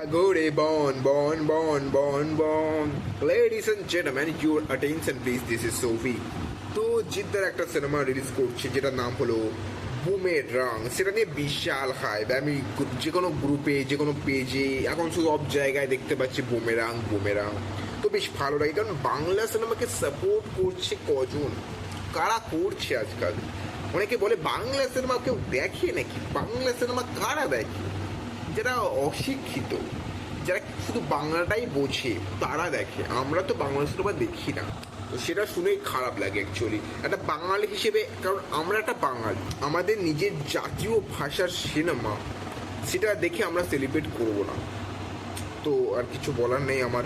Good bon. Ladies and gentlemen, your attention please. This is Sophie. তো জিদ্দার একটা cinema release করছে যেটার নাম হলো বুমেরাং। সেটা নিয়ে বিশাল হাইপ। আমি যে কোনো গ্রুপে যে কোনো পেজে এখন সব জায়গায় দেখতে পাচ্ছি বুমেরাং। তো বেশ ভালো লাগে, কারণ বাংলা সিনেমাকে সাপোর্ট করছে কজন, কারা করছে আজকাল। অনেকে বলে বাংলা সিনেমা কেউ দেখে নাকি? বাংলা সিনেমা কারা দেখে? যারা অশিক্ষিত, যারা শুধু বাংলাটাই বোঝে তারা দেখে। আমরা তো বাংলা সিনেমা দেখি না, তো সেটা শুনেই খারাপ লাগে অ্যাকচুয়ালি একটা বাঙালি হিসেবে। কারণ আমরা একটা বাঙালি, আমাদের নিজের জাতীয় ভাষার সিনেমা সেটা দেখে আমরা সেলিব্রেট করবো না। তো আর কিছু বলার নেই আমার।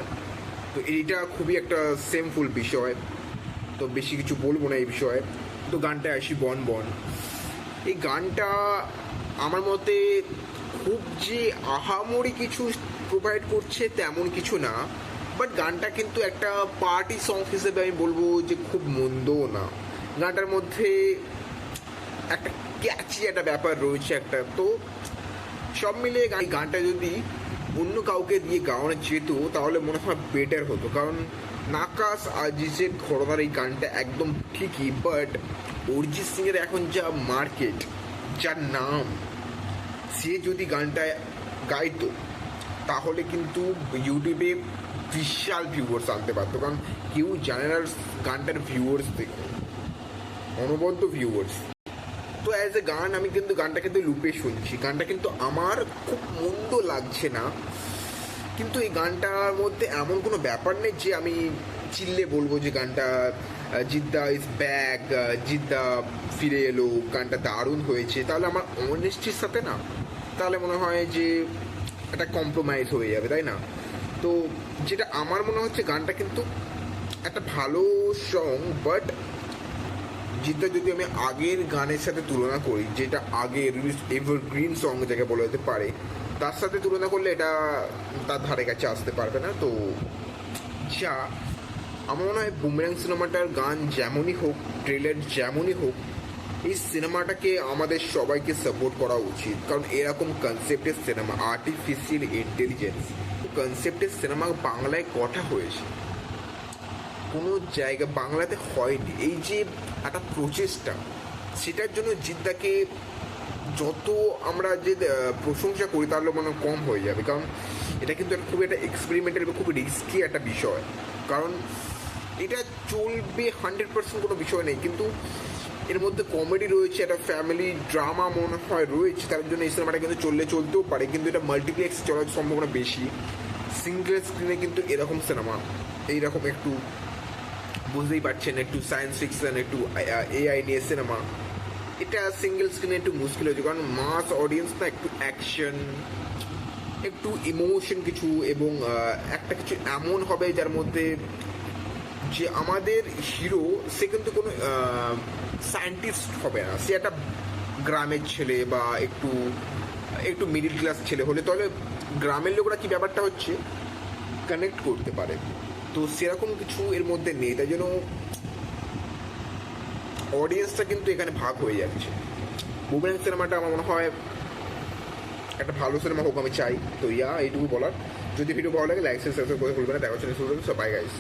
তো এইটা খুবই একটা সেমফুল বিষয়, তো বেশি কিছু বলবো না এই বিষয়ে। তো গানটা আসি বন। এই গানটা আমার মতে খুব যে আহামরি কিছু প্রোভাইড করছে তেমন কিছু না, বাট গানটা কিন্তু একটা পার্টি সং হিসেবে আমি বলবো যে খুব মন্দও না। গানটার মধ্যে একটা ক্যাচি একটা ব্যাপার রয়েছে একটা। তো সব মিলিয়ে এই গানটা যদি অন্য কাউকে দিয়ে গাওয়ানো যেত তাহলে মনে হয় বেটার হতো, কারণ নাকাশ আজিজের ঘটনার এই গানটা একদম ঠিকই, বাট অরিজিৎ সিংয়ের এখন যা মার্কেট, যার নাম, সে যদি গানটা গাইতো তাহলে কিন্তু ইউটিউবে বিশাল ভিউয়ার্স আনতে পারতো। কারণ কেউ জানে না গানটার ভিউয়ার্স দেখো, অনবদ্য ভিউয়ার্স। তো অ্যাজ এ গান আমি কিন্তু গানটা কিন্তু লুপে শুনছি, গানটা কিন্তু আমার খুব মন্দ লাগছে না। কিন্তু এই গানটার মধ্যে এমন কোনো ব্যাপার নেই যে আমি চিল্লে বলবো যে গানটা জিদ্দা ইজ ব্যাক, জিদ্দা ফিরে এলো, গানটা দারুণ হয়েছে। তাহলে আমার অনেস্টির সাথে না, তাহলে মনে হয় যে একটা কম্প্রোমাইজ হয়ে যাবে, তাই না? তো যেটা আমার মনে হচ্ছে গানটা কিন্তু একটা ভালো সং, বাট জিদ্দা যদি আমি আগের গানের সাথে তুলনা করি, যেটা আগের এভারগ্রিন সং যাকে বলা যেতে পারে, তার সাথে তুলনা করলে এটা তার ধারে কাছে আসতে পারবে না। তো যা আমার মনে হয় বুমেরাং সিনেমাটার গান যেমনই হোক, ট্রেলার যেমনই হোক, এই সিনেমাটাকে আমাদের সবাইকে সাপোর্ট করা উচিত। কারণ এরকম কনসেপ্টের সিনেমা, আর্টিফিশিয়াল ইন্টেলিজেন্স কনসেপ্টের সিনেমা বাংলায় কটা হয়েছে? কোনো জায়গা বাংলাতে হয়নি। এই যে একটা প্রচেষ্টা, সেটার জন্য জিদ্দাকে যত আমরা যে প্রশংসা করি তাহলে মনে কম হয়ে যাবে। কারণ এটা কিন্তু খুবই একটা এক্সপেরিমেন্টাল এবং খুব রিস্কি একটা বিষয়। কারণ এটা চলবে 100% কোনো বিষয় নেই, কিন্তু এর মধ্যে কমেডি রয়েছে, একটা ফ্যামিলি ড্রামা মনে হয় রয়েছে। তার জন্য এই সিনেমাটা কিন্তু চলতেও পারে, কিন্তু এটা মাল্টিপ্লেক্স চলার সম্ভাবনা বেশি। সিঙ্গেল স্ক্রিনে কিন্তু এরকম সিনেমা, এইরকম একটু বুঝতেই পারছেন, একটু সায়েন্স ফিকশন, একটু এআই নিয়ে সিনেমা, এটা সিঙ্গেল স্ক্রিনে একটু মুশকিল হয়েছে। কারণ মাস অডিয়েন্স না, একটু অ্যাকশন, একটু ইমোশন কিছু, এবং একটা কিছু এমন হবে যার মধ্যে যে আমাদের হিরো সে কিন্তু কোনো সায়েন্টিস্ট হবে না, সে একটা গ্রামের ছেলে বা একটু একটু মিডিল ক্লাস ছেলে হলে তাহলে গ্রামের লোকরা কি ব্যাপারটা হচ্ছে কানেক্ট করতে পারে। তো সেরকম কিছু এর মধ্যে নেই, তাই জন্য অডিয়েন্সটা কিন্তু এখানে ভাগ হয়ে যাচ্ছে। বুমেরাং সিনেমাটা আমার মনে হয় একটা ভালো সিনেমা হোক আমি চাই। তো এইটুকু বলার। যদি ভিডিও ভালো লাগে লাইক সাবস্ক্রাইব করে ভুলবেন না। দেখা হচ্ছে সবাই গাইস।